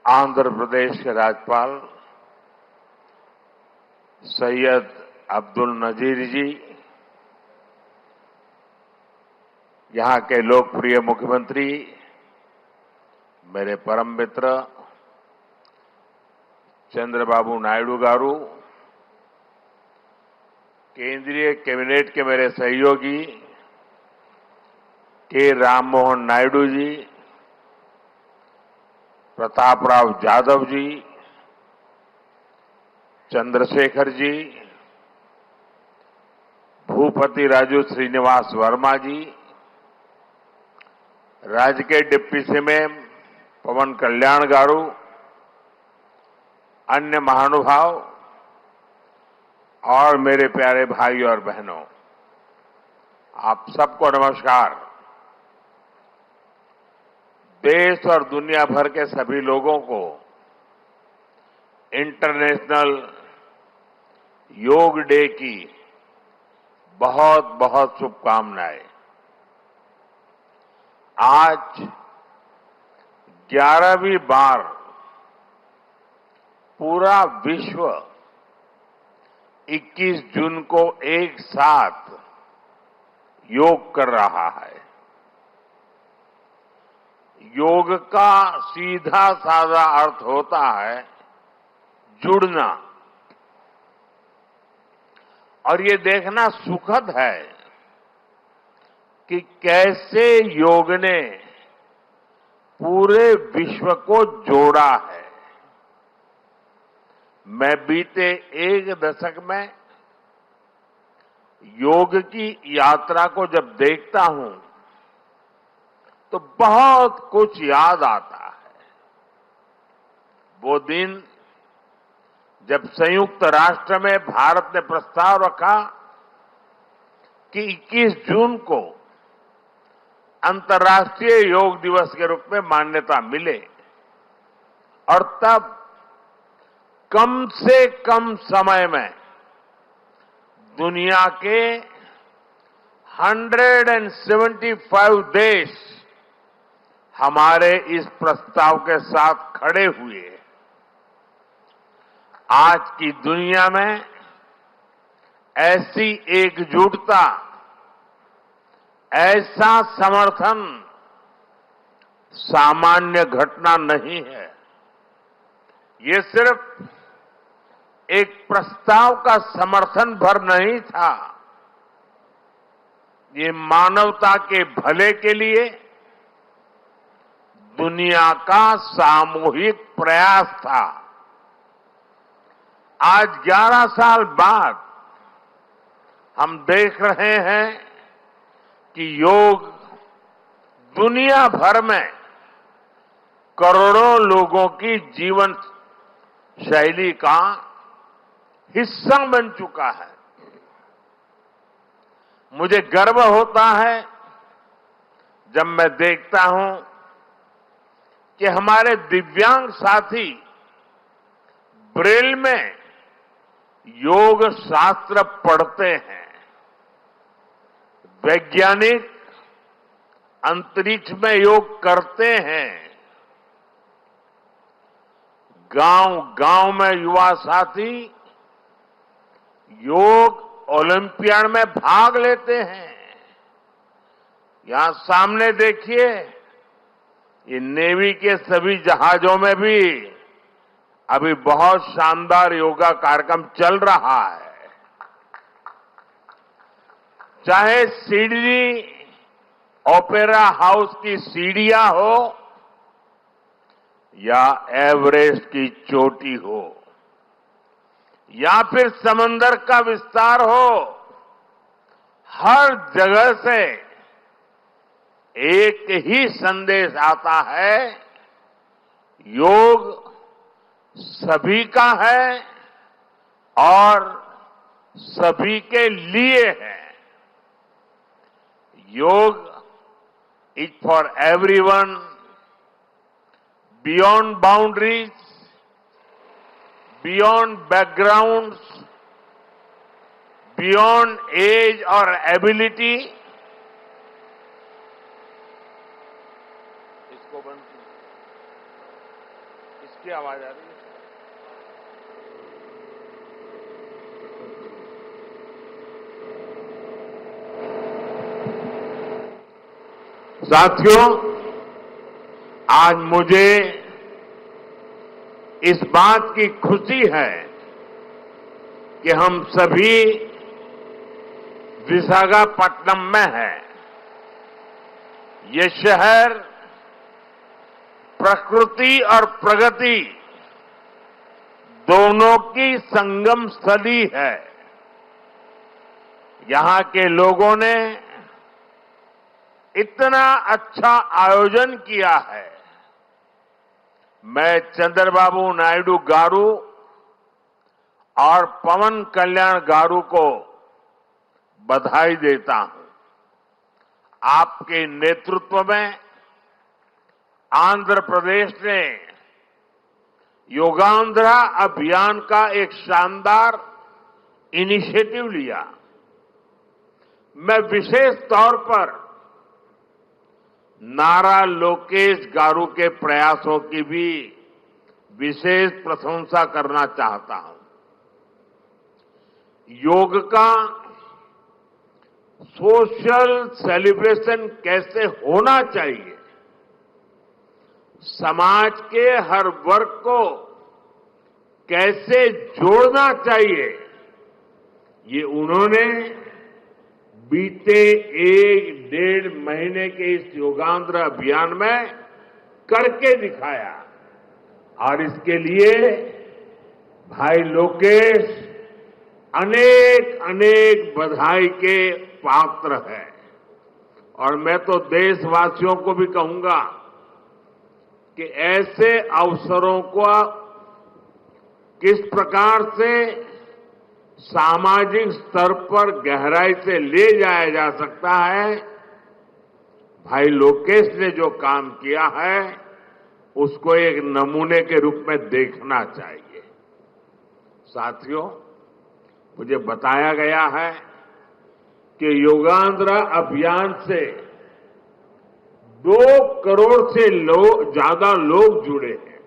आंध्र प्रदेश के राज्यपाल सैयद अब्दुल नजीर जी, यहां के लोकप्रिय मुख्यमंत्री मेरे परम मित्र चंद्रबाबू नायडू गारू, केंद्रीय कैबिनेट के मेरे सहयोगी के राम मोहन नायडू जी, प्रताप राव जाधव जी, चंद्रशेखर जी, भूपति राजू श्रीनिवास वर्मा जी, राज्य के डिप्टी सीएम पवन कल्याण गारू, अन्य महानुभाव और मेरे प्यारे भाई और बहनों, आप सबको नमस्कार। देश और दुनिया भर के सभी लोगों को इंटरनेशनल योग डे की बहुत बहुत शुभकामनाएं। आज 11वीं बार पूरा विश्व 21 जून को एक साथ योग कर रहा है। योग का सीधा साधा अर्थ होता है जुड़ना, और ये देखना सुखद है कि कैसे योग ने पूरे विश्व को जोड़ा है। मैं बीते एक दशक में योग की यात्रा को जब देखता हूं तो बहुत कुछ याद आता है। वो दिन जब संयुक्त राष्ट्र में भारत ने प्रस्ताव रखा कि 21 जून को अंतर्राष्ट्रीय योग दिवस के रूप में मान्यता मिले, और तब कम से कम समय में दुनिया के 175 देश हमारे इस प्रस्ताव के साथ खड़े हुए। आज की दुनिया में ऐसी एकजुटता, ऐसा समर्थन सामान्य घटना नहीं है। ये सिर्फ एक प्रस्ताव का समर्थन भर नहीं था, ये मानवता के भले के लिए दुनिया का सामूहिक प्रयास था। आज 11 साल बाद हम देख रहे हैं कि योग दुनिया भर में करोड़ों लोगों की जीवन शैली का हिस्सा बन चुका है। मुझे गर्व होता है जब मैं देखता हूं कि हमारे दिव्यांग साथी ब्रेल में योग शास्त्र पढ़ते हैं, वैज्ञानिक अंतरिक्ष में योग करते हैं, गांव-गांव में युवा साथी योग ओलंपियाड में भाग लेते हैं। यहां सामने देखिए, ये नेवी के सभी जहाजों में भी अभी बहुत शानदार योगा कार्यक्रम चल रहा है। चाहे सिडनी ओपेरा हाउस की सीढ़ियां हो या एवरेस्ट की चोटी हो या फिर समंदर का विस्तार हो, हर जगह से एक ही संदेश आता है, योग सभी का है और सभी के लिए है। Yog is for everyone, beyond boundaries, beyond backgrounds, beyond age और एबिलिटी। किसकी आवाज आ रही है? साथियों, आज मुझे इस बात की खुशी है कि हम सभी विशाखापट्टनम में हैं। ये शहर प्रकृति और प्रगति दोनों की संगम स्थली है। यहां के लोगों ने इतना अच्छा आयोजन किया है। मैं चंद्रबाबू नायडू गारू और पवन कल्याण गारू को बधाई देता हूं। आपके नेतृत्व में आंध्र प्रदेश ने योगांध्रा अभियान का एक शानदार इनिशिएटिव लिया। मैं विशेष तौर पर नारा लोकेश गारू के प्रयासों की भी विशेष प्रशंसा करना चाहता हूं। योग का सोशल सेलिब्रेशन कैसे होना चाहिए, समाज के हर वर्ग को कैसे जोड़ना चाहिए, ये उन्होंने बीते 1-1.5 महीने के इस योगांध्र अभियान में करके दिखाया। और इसके लिए भाई लोकेश अनेक अनेक बधाई के पात्र है। और मैं तो देशवासियों को भी कहूंगा कि ऐसे अवसरों को किस प्रकार से सामाजिक स्तर पर गहराई से ले जाया जा सकता है, भाई लोकेश ने जो काम किया है उसको एक नमूने के रूप में देखना चाहिए। साथियों, मुझे बताया गया है कि योगांध्रा अभियान से 2 करोड़ से ज्यादा लोग जुड़े हैं।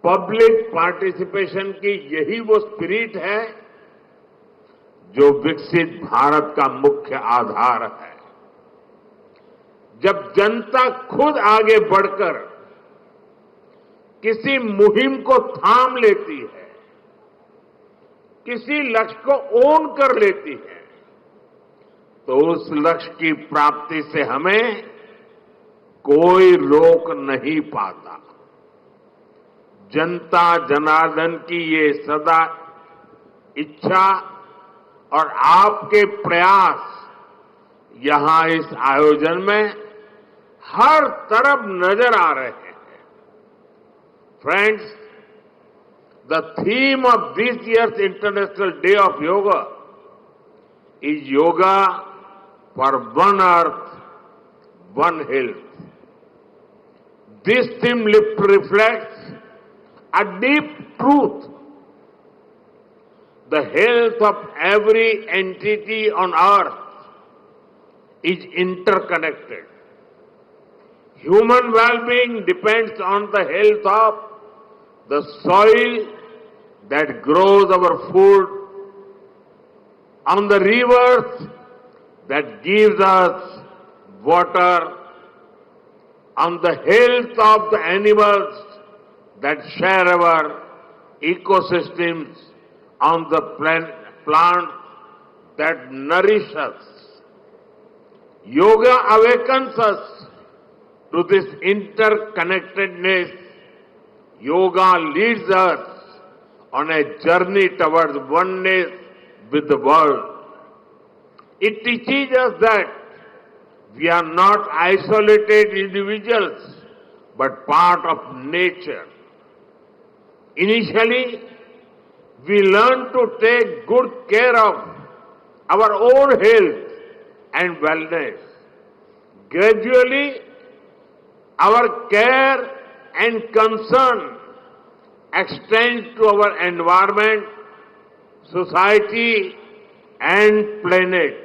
पब्लिक पार्टिसिपेशन की यही वो स्पिरिट है जो विकसित भारत का मुख्य आधार है। जब जनता खुद आगे बढ़कर किसी मुहिम को थाम लेती है, किसी लक्ष्य को ओन कर लेती है, तो उस लक्ष्य की प्राप्ति से हमें कोई रोक नहीं पाता। जनता जनार्दन की ये सदा इच्छा और आपके प्रयास यहां इस आयोजन में हर तरफ नजर आ रहे हैं। Friends, the theme of this year's International Day of Yoga is Yoga for One Earth, One Health. This theme reflects a deep truth. The health of every entity on earth is interconnected. Human well-being depends on the health of the soil that grows our food, on the rivers that gives us water, on the health of the animals that share our ecosystems, on the plants that nourish us. Yoga awakens us to this interconnectedness. Yoga leads us on a journey towards oneness with the world. It teaches us that we are not isolated individuals, but part of nature. Initially, we learn to take good care of our own health and wellness. Gradually, our care and concern extends to our environment, society, and planet.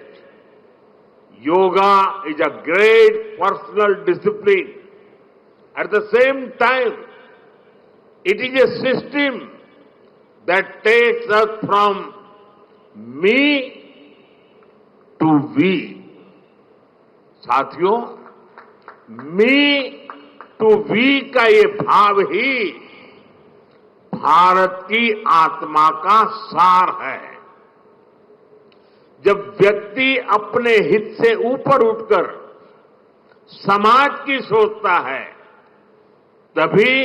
Yoga is a great personal discipline. At the same time, It is a system that takes us from me to we. साथियों, मी to we का ये भाव ही भारत की आत्मा का सार है। जब व्यक्ति अपने हित से ऊपर उठकर समाज की सोचता है, तभी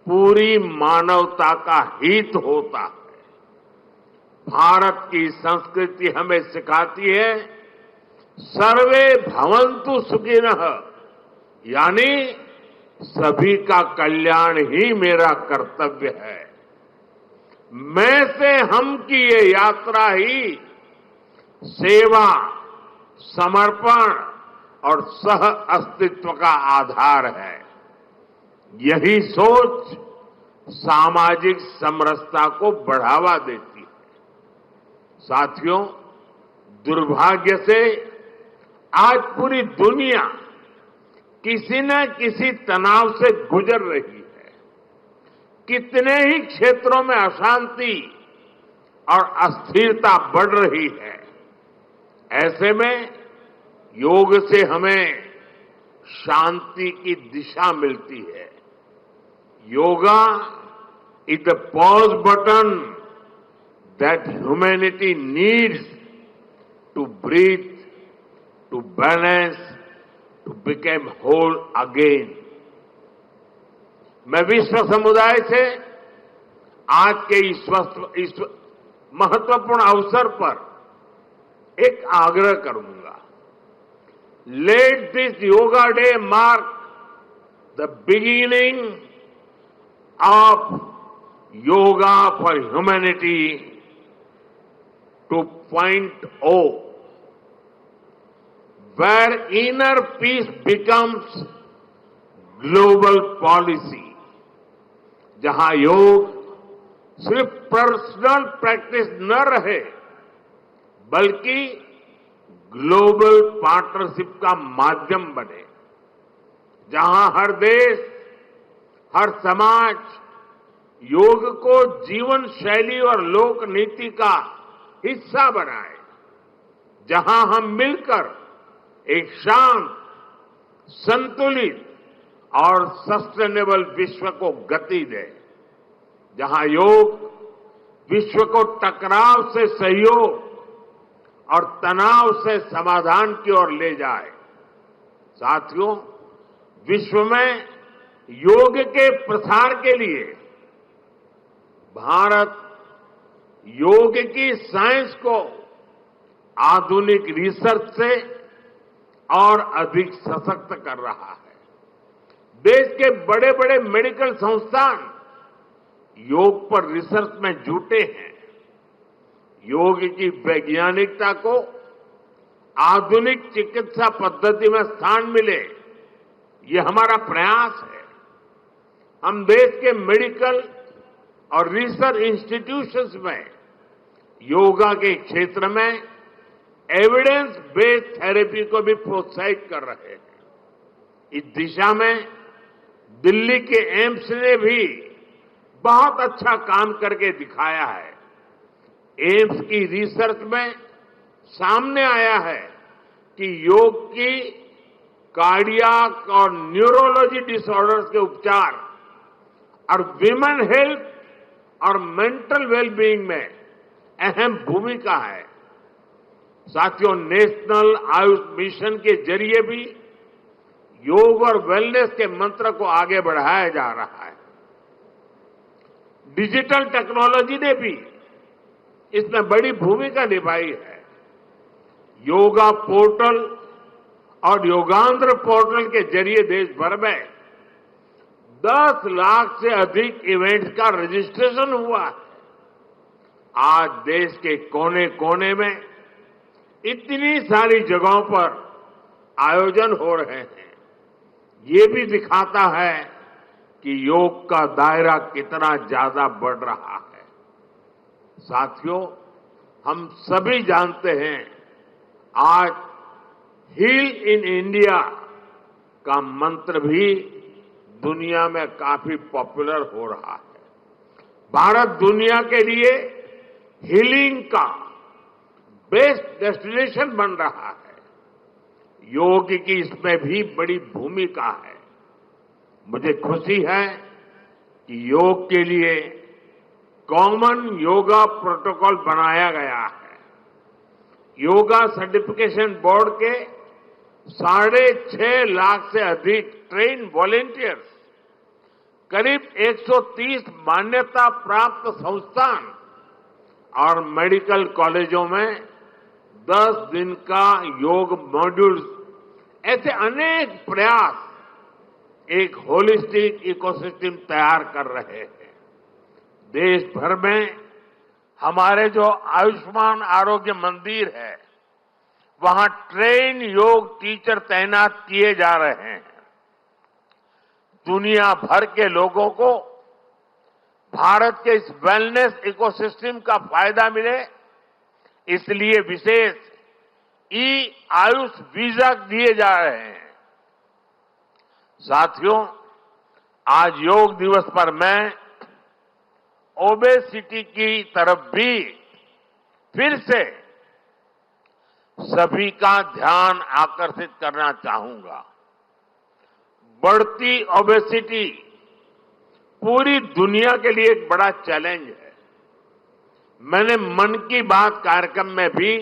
पूरी मानवता का हित होता है। भारत की संस्कृति हमें सिखाती है सर्वे भवन्तु सुखिनः, यानी सभी का कल्याण ही मेरा कर्तव्य है। मैं से हम की ये यात्रा ही सेवा, समर्पण और सह अस्तित्व का आधार है। यही सोच सामाजिक समरसता को बढ़ावा देती है। साथियों, दुर्भाग्य से आज पूरी दुनिया किसी न किसी तनाव से गुजर रही है। कितने ही क्षेत्रों में अशांति और अस्थिरता बढ़ रही है। ऐसे में योग से हमें शांति की दिशा मिलती है। Yoga is the pause button that humanity needs to breathe, to balance, to become whole again. मैं विश्व समुदाय से आज के इस महत्वपूर्ण अवसर पर एक आग्रह करूंगा। Let this yoga day mark the beginning of yoga for humanity 2.0, where inner peace becomes global policy, जहां योग सिर्फ पर्सनल प्रैक्टिस न रहे, बल्कि ग्लोबल पार्टनरशिप का माध्यम बने। जहां हर देश, हर समाज योग को जीवन शैली और लोक नीति का हिस्सा बनाए। जहां हम मिलकर एक शांत, संतुलित और सस्टेनेबल विश्व को गति दे। जहां योग विश्व को टकराव से सहयोग और तनाव से समाधान की ओर ले जाए। साथियों, विश्व में योग के प्रसार के लिए भारत योग की साइंस को आधुनिक रिसर्च से और अधिक सशक्त कर रहा है। देश के बड़े बड़े मेडिकल संस्थान योग पर रिसर्च में जुटे हैं। योग की वैज्ञानिकता को आधुनिक चिकित्सा पद्धति में स्थान मिले, ये हमारा प्रयास है। हम देश के मेडिकल और रिसर्च इंस्टीट्यूशंस में योगा के क्षेत्र में एविडेंस बेस्ड थेरेपी को भी प्रोत्साहित कर रहे हैं। इस दिशा में दिल्ली के एम्स ने भी बहुत अच्छा काम करके दिखाया है। एम्स की रिसर्च में सामने आया है कि योग की कार्डियक और न्यूरोलॉजी डिसऑर्डर्स के उपचार और विमेन हेल्थ और मेंटल वेलबीइंग में अहम भूमिका है। साथियों, नेशनल आयुष मिशन के जरिए भी योग और वेलनेस के मंत्र को आगे बढ़ाया जा रहा है। डिजिटल टेक्नोलॉजी ने भी इसमें बड़ी भूमिका निभाई है। योगा पोर्टल और योगांध्र पोर्टल के जरिए देश भर में 10 लाख से अधिक इवेंट्स का रजिस्ट्रेशन हुआ है। आज देश के कोने कोने में इतनी सारी जगहों पर आयोजन हो रहे हैं। ये भी दिखाता है कि योग का दायरा कितना ज्यादा बढ़ रहा है। साथियों, हम सभी जानते हैं आज हील इन इंडिया का मंत्र भी दुनिया में काफी पॉपुलर हो रहा है। भारत दुनिया के लिए हीलिंग का बेस्ट डेस्टिनेशन बन रहा है। योग की इसमें भी बड़ी भूमिका है। मुझे खुशी है कि योग के लिए कॉमन योगा प्रोटोकॉल बनाया गया है। योगा सर्टिफिकेशन बोर्ड के 6.5 लाख से अधिक ट्रेन वॉलेंटियर्स, करीब 130 मान्यता प्राप्त संस्थान और मेडिकल कॉलेजों में 10 दिन का योग मॉड्यूल्स, ऐसे अनेक प्रयास एक होलिस्टिक इकोसिस्टम तैयार कर रहे हैं। देश भर में हमारे जो आयुष्मान आरोग्य मंदिर है, वहां ट्रेन योग टीचर तैनात किए जा रहे हैं। दुनिया भर के लोगों को भारत के इस वेलनेस इकोसिस्टम का फायदा मिले, इसलिए विशेष ई आयुष वीजा दिए जा रहे हैं। साथियों, आज योग दिवस पर मैं ओबेसिटी की तरफ भी फिर से सभी का ध्यान आकर्षित करना चाहूंगा। बढ़ती ओबेसिटी पूरी दुनिया के लिए एक बड़ा चैलेंज है। मैंने मन की बात कार्यक्रम में भी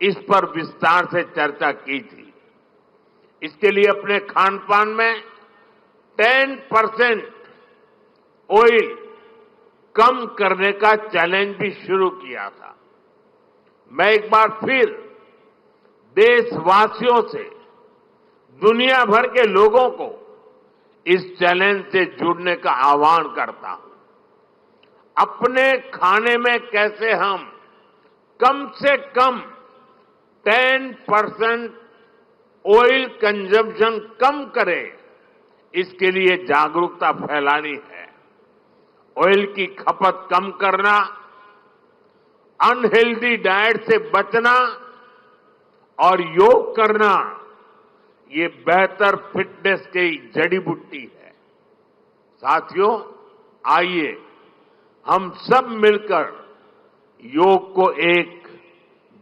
इस पर विस्तार से चर्चा की थी। इसके लिए अपने खान पान में 10% ऑयल कम करने का चैलेंज भी शुरू किया था। मैं एक बार फिर देशवासियों से, दुनिया भर के लोगों को इस चैलेंज से जुड़ने का आह्वान करता हूं। अपने खाने में कैसे हम कम से कम 10% ऑयल कंजम्पशन कम करें, इसके लिए जागरूकता फैलानी है। ऑयल की खपत कम करना, अनहेल्दी डाइट से बचना और योग करना, ये बेहतर फिटनेस की जड़ी बूटी है। साथियों, आइए हम सब मिलकर योग को एक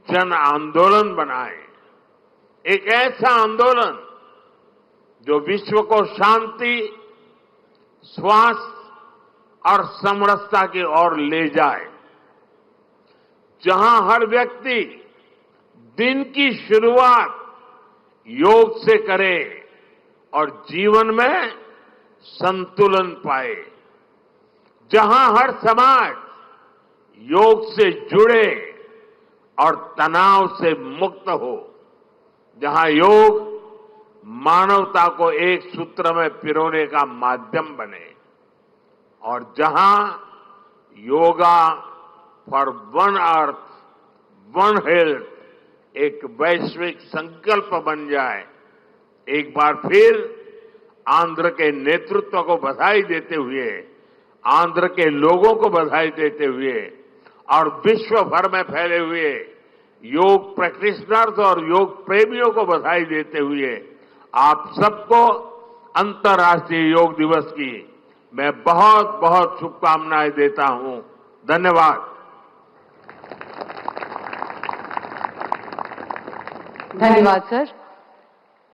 जन आंदोलन बनाएं। एक ऐसा आंदोलन जो विश्व को शांति, स्वास्थ्य और समरसता की ओर ले जाए, जहां हर व्यक्ति दिन की शुरुआत योग से करे और जीवन में संतुलन पाए, जहां हर समाज योग से जुड़े और तनाव से मुक्त हो, जहां योग मानवता को एक सूत्र में पिरोने का माध्यम बने, और जहां yoga for one earth one health एक वैश्विक संकल्प बन जाए। एक बार फिर आंध्र के नेतृत्व को बधाई देते हुए, आंध्र के लोगों को बधाई देते हुए और विश्व भर में फैले हुए योग प्रैक्टिशनर्स और योग प्रेमियों को बधाई देते हुए आप सबको अंतर्राष्ट्रीय योग दिवस की मैं बहुत बहुत शुभकामनाएं देता हूं। धन्यवाद। धन्यवाद सर।